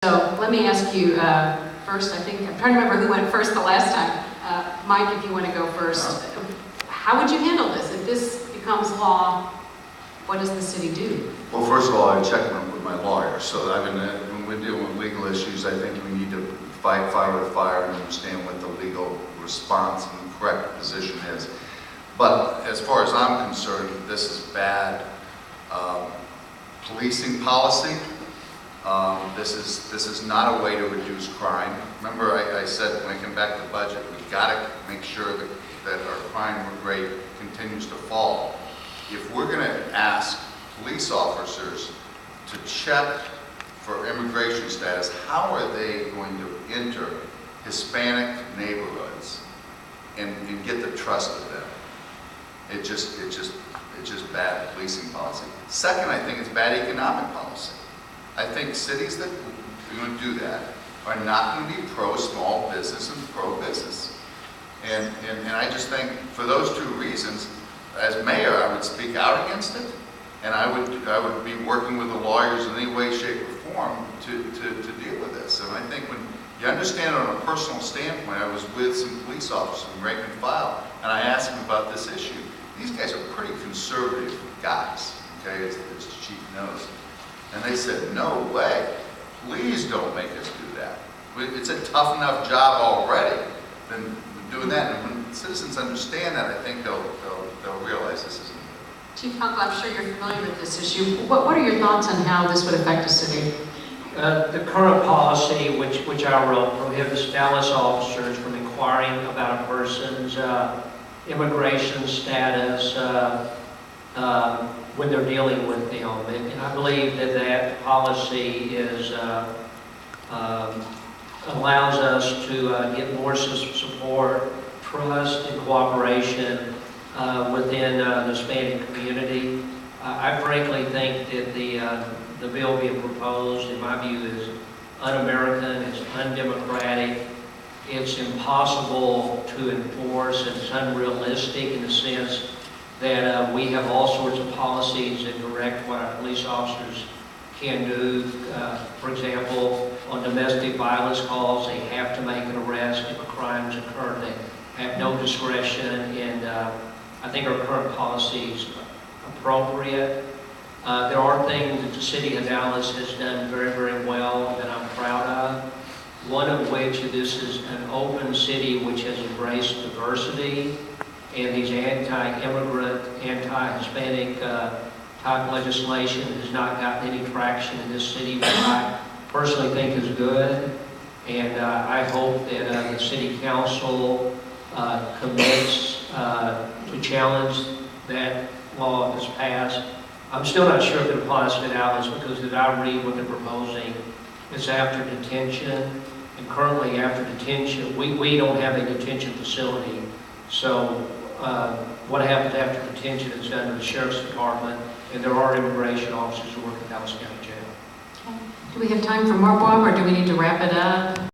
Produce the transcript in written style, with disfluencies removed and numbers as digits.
So let me ask you first, I'm trying to remember who went first the last time. Mike, if you want to go first, how would you handle this? If this becomes law, what does the city do? Well, first of all, I check with my lawyer. So when we're dealing with legal issues, I think we need to fight fire with fire and understand what the legal response and correct position is. But as far as I'm concerned, this is bad policing policy. This is not a way to reduce crime. Remember, I said when I came back to the budget, we've got to make sure that our crime rate continues to fall. If we're going to ask police officers to check for immigration status, how are they going to enter Hispanic neighborhoods and get the trust of them? It's just bad policing policy. Second, I think it's bad economic policy. I think cities that are going to do that are not going to be pro-small business and pro-business. And I just think for those two reasons, as mayor, I would speak out against it, and I would be working with the lawyers in any way, shape, or form to deal with this. And I think when you understand it on a personal standpoint, I was with some police officers in rank and file, and I asked them about this issue. These guys are pretty conservative guys, okay, as the chief knows. And they said, no way, please don't make us do that. It's a tough enough job already than doing that. And when citizens understand that, I think they'll realize this isn't good. Chief Kunkle, I'm sure you're familiar with this issue. What are your thoughts on how this would affect the city? The current policy, which I wrote, prohibits Dallas officers from inquiring about a person's immigration status when they're dealing with them. And I believe that policy allows us to get more support, trust, and cooperation within the Hispanic community. I frankly think that the bill being proposed, in my view, is un-American, it's undemocratic, it's impossible to enforce, and it's unrealistic in the sense that we have all sorts of policies that direct what our police officers can do. For example, on domestic violence calls, they have to make an arrest if a crime has occurred. They have no discretion, and I think our current policy is appropriate. There are things that the city of Dallas has done very, very well that I'm proud of. One of which, this is an open city which has embraced diversity, and these anti-immigrant, anti-Hispanic type legislation has not gotten any traction in this city, which I personally think is good. And I hope that the city council commits to challenge that law that's passed. I'm still not sure if it applies to Dallas, because as I read what they're proposing, it's after detention, and currently after detention, we don't have a detention facility. So what happens after detention is done in the Sheriff's Department, and there are immigration officers who work in Dallas County Jail. Okay. Do we have time for more, Bob, or do we need to wrap it up?